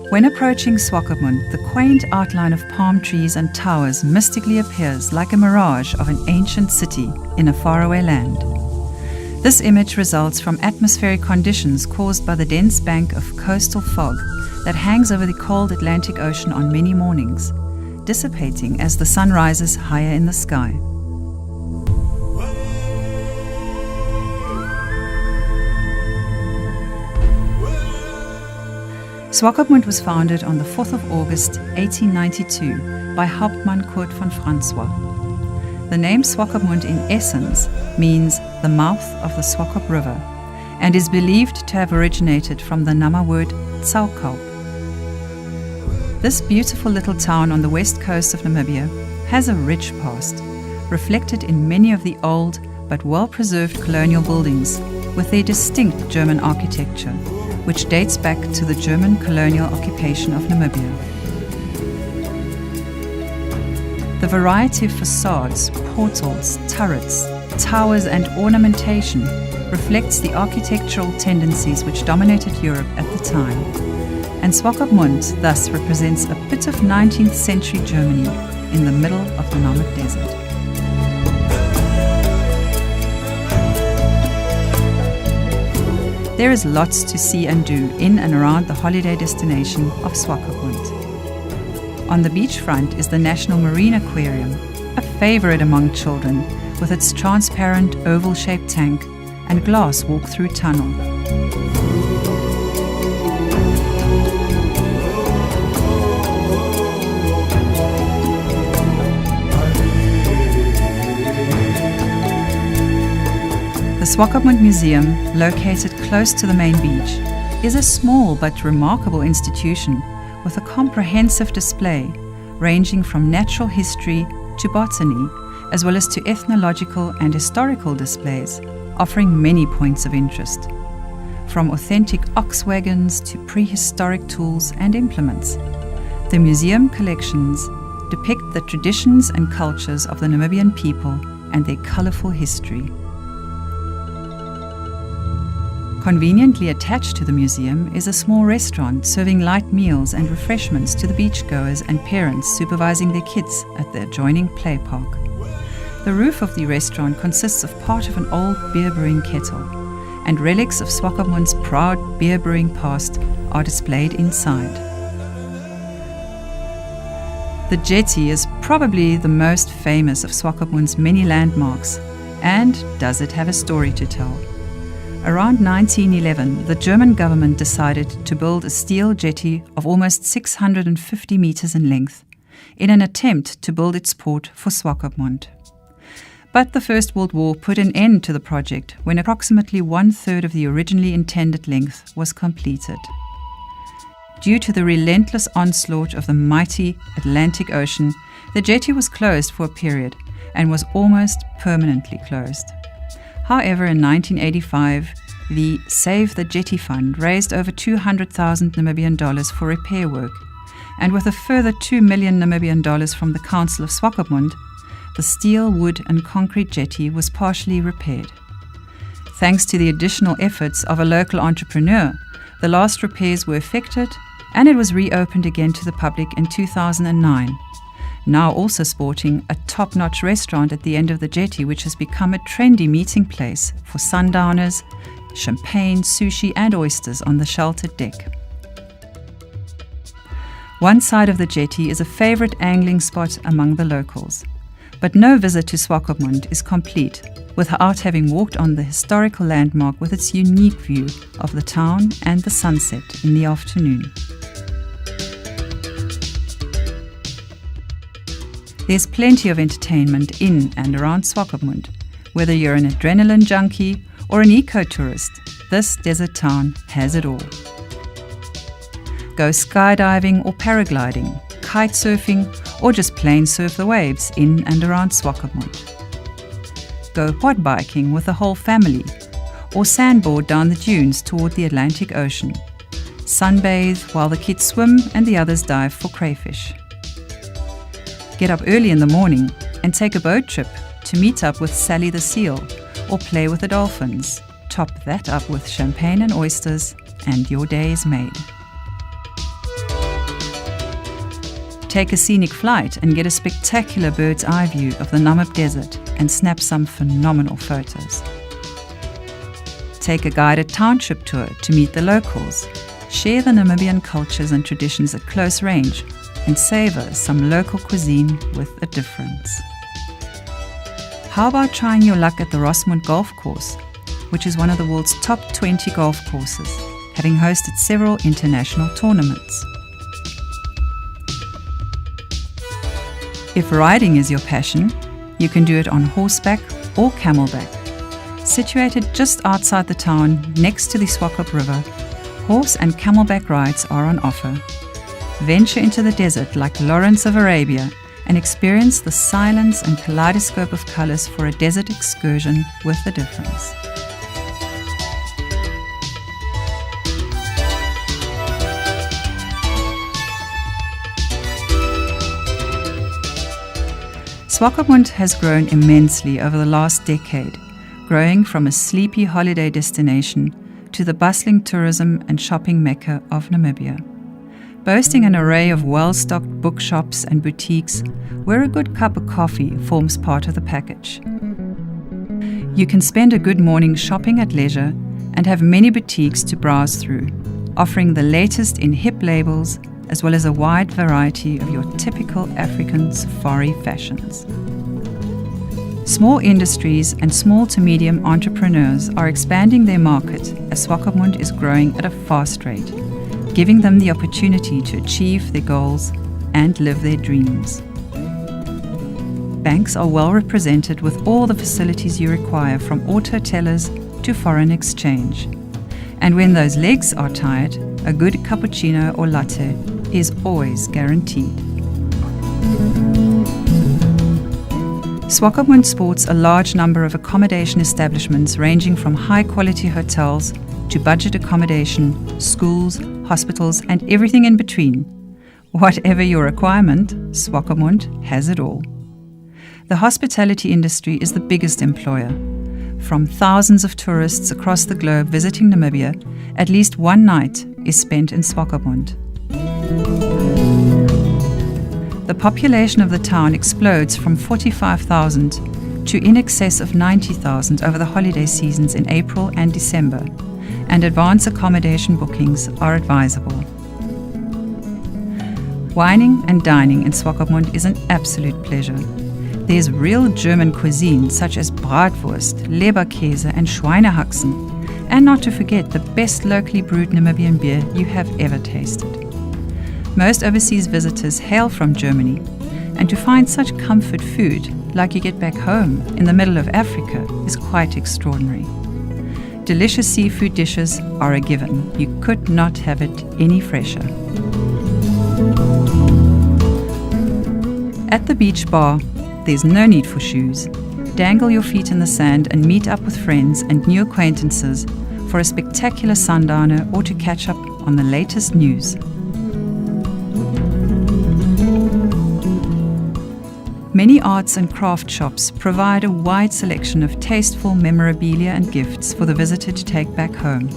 When approaching Swakopmund, the quaint outline of palm trees and towers mystically appears like a mirage of an ancient city in a faraway land. This image results from atmospheric conditions caused by the dense bank of coastal fog that hangs over the cold Atlantic Ocean on many mornings, dissipating as the sun rises higher in the sky. Swakopmund was founded on the 4th of August 1892 by Hauptmann Kurt von Francois. The name Swakopmund in essence means the mouth of the Swakop River and is believed to have originated from the Nama word Tsaukalp. This beautiful little town on the west coast of Namibia has a rich past, reflected in many of the old but well-preserved colonial buildings with their distinct German architecture, which dates back to the German colonial occupation of Namibia. The variety of facades, portals, turrets, towers and ornamentation reflects the architectural tendencies which dominated Europe at the time, and Swakopmund thus represents a bit of 19th century Germany in the middle of the Namib Desert. There is lots to see and do in and around the holiday destination of Swakopmund. On the beachfront is the National Marine Aquarium, a favorite among children, with its transparent oval-shaped tank and glass walk-through tunnel. The Swakopmund Museum, located close to the main beach, is a small but remarkable institution with a comprehensive display ranging from natural history to botany, as well as to ethnological and historical displays, offering many points of interest. From authentic ox wagons to prehistoric tools and implements, the museum collections depict the traditions and cultures of the Namibian people and their colourful history. Conveniently attached to the museum is a small restaurant serving light meals and refreshments to the beachgoers and parents supervising their kids at the adjoining play park. The roof of the restaurant consists of part of an old beer brewing kettle, and relics of Swakopmund's proud beer brewing past are displayed inside. The jetty is probably the most famous of Swakopmund's many landmarks, and does it have a story to tell? Around 1911, the German government decided to build a steel jetty of almost 650 meters in length in an attempt to build its port for Swakopmund. But the First World War put an end to the project when approximately 1/3 of the originally intended length was completed. Due to the relentless onslaught of the mighty Atlantic Ocean, the jetty was closed for a period and was almost permanently closed. However, in 1985, the Save the Jetty Fund raised over 200,000 Namibian dollars for repair work, and with a further 2 million Namibian dollars from the Council of Swakopmund, the steel, wood and concrete jetty was partially repaired. Thanks to the additional efforts of a local entrepreneur, the last repairs were effected and it was reopened again to the public in 2009. Now also sporting a top-notch restaurant at the end of the jetty, which has become a trendy meeting place for sundowners, champagne, sushi and oysters on the sheltered deck. One side of the jetty is a favorite angling spot among the locals, but no visit to Swakopmund is complete without having walked on the historical landmark with its unique view of the town and the sunset in the afternoon. There's plenty of entertainment in and around Swakopmund. Whether you're an adrenaline junkie or an eco-tourist, this desert town has it all. Go skydiving or paragliding, kite surfing, or just plain surf the waves in and around Swakopmund. Go quad biking with the whole family, or sandboard down the dunes toward the Atlantic Ocean. Sunbathe while the kids swim and the others dive for crayfish. Get up early in the morning and take a boat trip to meet up with Sally the seal or play with the dolphins. Top that up with champagne and oysters and your day is made. Take a scenic flight and get a spectacular bird's eye view of the Namib Desert and snap some phenomenal photos. Take a guided township tour to meet the locals, share the Namibian cultures and traditions at close range, and savor some local cuisine with a difference. How about trying your luck at the Swakopmund Golf Course, which is one of the world's top 20 golf courses, having hosted several international tournaments? If riding is your passion, you can do it on horseback or camelback. Situated just outside the town, next to the Swakop River, horse and camelback rides are on offer. Venture into the desert like Lawrence of Arabia and experience the silence and kaleidoscope of colors for a desert excursion with a difference. Swakopmund has grown immensely over the last decade, growing from a sleepy holiday destination to the bustling tourism and shopping mecca of Namibia. Boasting an array of well-stocked bookshops and boutiques where a good cup of coffee forms part of the package. You can spend a good morning shopping at leisure and have many boutiques to browse through, offering the latest in hip labels as well as a wide variety of your typical African safari fashions. Small industries and small to medium entrepreneurs are expanding their market as Swakopmund is growing at a fast rate, giving them the opportunity to achieve their goals and live their dreams. Banks are well represented with all the facilities you require, from auto tellers to foreign exchange. And when those legs are tired, a good cappuccino or latte is always guaranteed. Swakopmund sports a large number of accommodation establishments ranging from high-quality hotels to budget accommodation, schools, hospitals, and everything in between. Whatever your requirement, Swakopmund has it all. The hospitality industry is the biggest employer. From thousands of tourists across the globe visiting Namibia, at least one night is spent in Swakopmund. The population of the town explodes from 45,000 to in excess of 90,000 over the holiday seasons in April and December, and advance accommodation bookings are advisable. Wining and dining in Swakopmund is an absolute pleasure. There's real German cuisine such as Bratwurst, Leberkäse and Schweinehaxen, and not to forget the best locally brewed Namibian beer you have ever tasted. Most overseas visitors hail from Germany, and to find such comfort food like you get back home in the middle of Africa is quite extraordinary. Delicious seafood dishes are a given. You could not have it any fresher. At the beach bar, there's no need for shoes. Dangle your feet in the sand and meet up with friends and new acquaintances for a spectacular sundowner or to catch up on the latest news. Many arts and craft shops provide a wide selection of tasteful memorabilia and gifts for the visitor to take back home.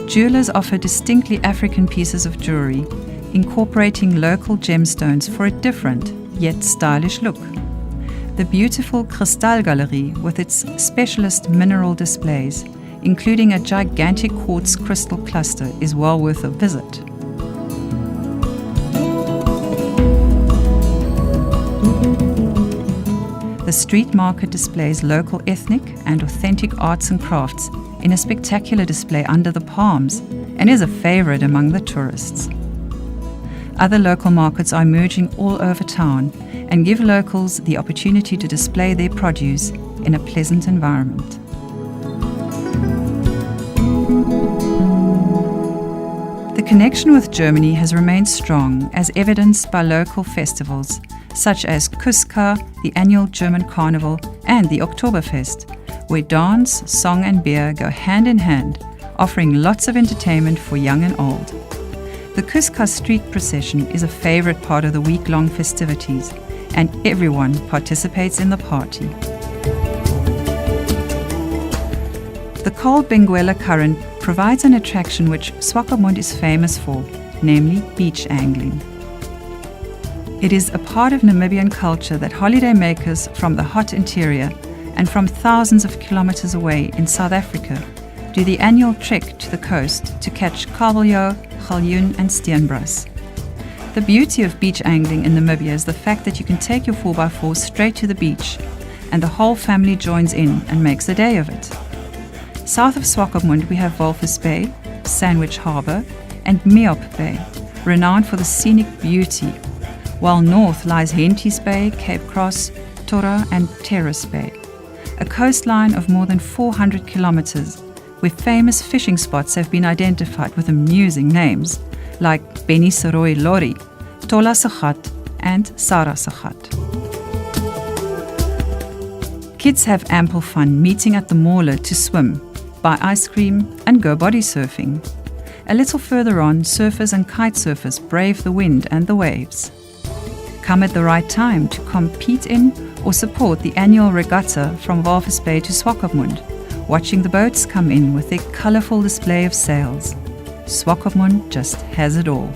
Jewelers offer distinctly African pieces of jewelry, incorporating local gemstones for a different yet stylish look. The beautiful Kristallgalerie, with its specialist mineral displays, including a gigantic quartz crystal cluster, is well worth a visit. The street market displays local ethnic and authentic arts and crafts in a spectacular display under the palms and is a favorite among the tourists. Other local markets are emerging all over town and give locals the opportunity to display their produce in a pleasant environment. The connection with Germany has remained strong, as evidenced by local festivals such as Kuska, the annual German carnival, and the Oktoberfest, where dance, song and beer go hand in hand, offering lots of entertainment for young and old. The Kuska street procession is a favorite part of the week-long festivities, and everyone participates in the party. The cold Benguela current provides an attraction which Swakopmund is famous for, namely beach angling. It is a part of Namibian culture that holidaymakers from the hot interior and from thousands of kilometers away in South Africa do the annual trek to the coast to catch kabeljou, galjoen and steenbras. The beauty of beach angling in Namibia is the fact that you can take your 4x4 straight to the beach and the whole family joins in and makes a day of it. South of Swakopmund we have Walvis Bay, Sandwich Harbour and Meop Bay, renowned for the scenic beauty, while north lies Henties Bay, Cape Cross, Tora and Terrace Bay, a coastline of more than 400 kilometers where famous fishing spots have been identified with amusing names like Benny Saroy Lorry, Tola Sagat and Sarah Sagat. Kids have ample fun meeting at the Mauler to swim, buy ice cream and go body surfing. A little further on, surfers and kite surfers brave the wind and the waves. Come at the right time to compete in or support the annual regatta from Walvis Bay to Swakopmund, watching the boats come in with their colourful display of sails. Swakopmund just has it all.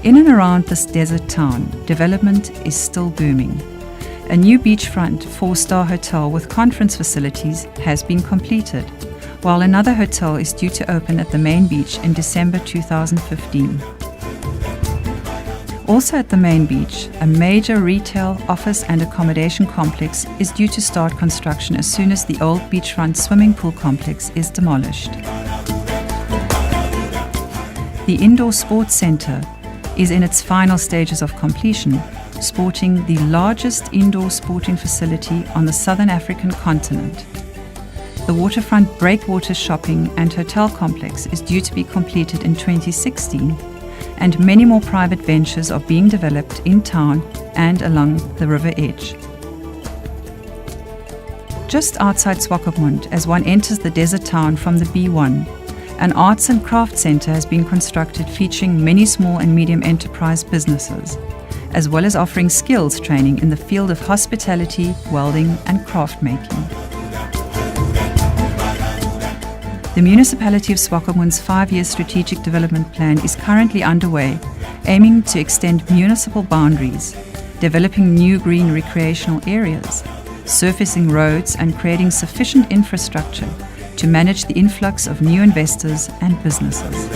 In and around this desert town, development is still booming. A new beachfront 4-star hotel with conference facilities has been completed, while another hotel is due to open at the main beach in December 2015. Also at the main beach, a major retail, office and accommodation complex is due to start construction as soon as the old beachfront swimming pool complex is demolished. The indoor sports centre is in its final stages of completion, sporting the largest indoor sporting facility on the southern African continent. The waterfront breakwater shopping and hotel complex is due to be completed in 2016, and many more private ventures are being developed in town and along the river edge. Just outside Swakopmund, as one enters the desert town from the B1, an arts and crafts centre has been constructed featuring many small and medium enterprise businesses, as well as offering skills training in the field of hospitality, welding and craft making. The municipality of Swakopmund's 5-year strategic development plan is currently underway, aiming to extend municipal boundaries, developing new green recreational areas, surfacing roads and creating sufficient infrastructure to manage the influx of new investors and businesses.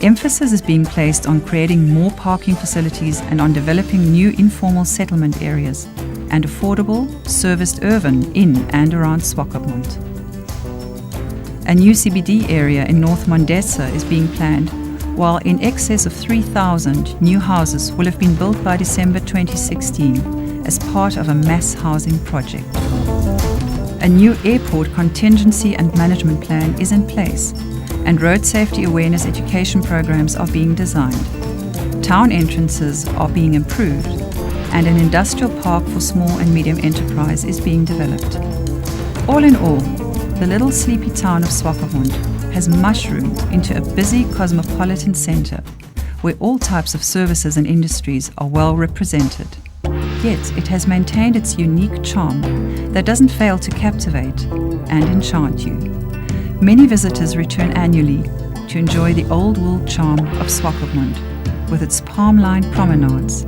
Emphasis is being placed on creating more parking facilities and on developing new informal settlement areas and affordable, serviced urban in and around Swakopmund. A new CBD area in North Mondesa is being planned, while in excess of 3,000 new houses will have been built by December 2016 as part of a mass housing project. A new airport contingency and management plan is in place, and road safety awareness education programs are being designed. Town entrances are being improved, and an industrial park for small and medium enterprise is being developed. All in all, the little sleepy town of Swakopmund has mushroomed into a busy cosmopolitan centre where all types of services and industries are well represented. Yet it has maintained its unique charm that doesn't fail to captivate and enchant you. Many visitors return annually to enjoy the old world charm of Swakopmund with its palm-lined promenades,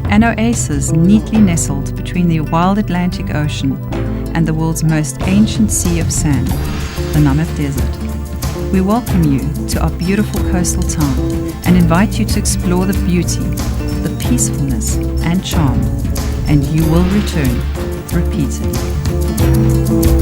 an oasis neatly nestled between the wild Atlantic Ocean and the world's most ancient sea of sand, the Namib Desert. We welcome you to our beautiful coastal town and invite you to explore the beauty, the peacefulness and charm, and you will return repeatedly.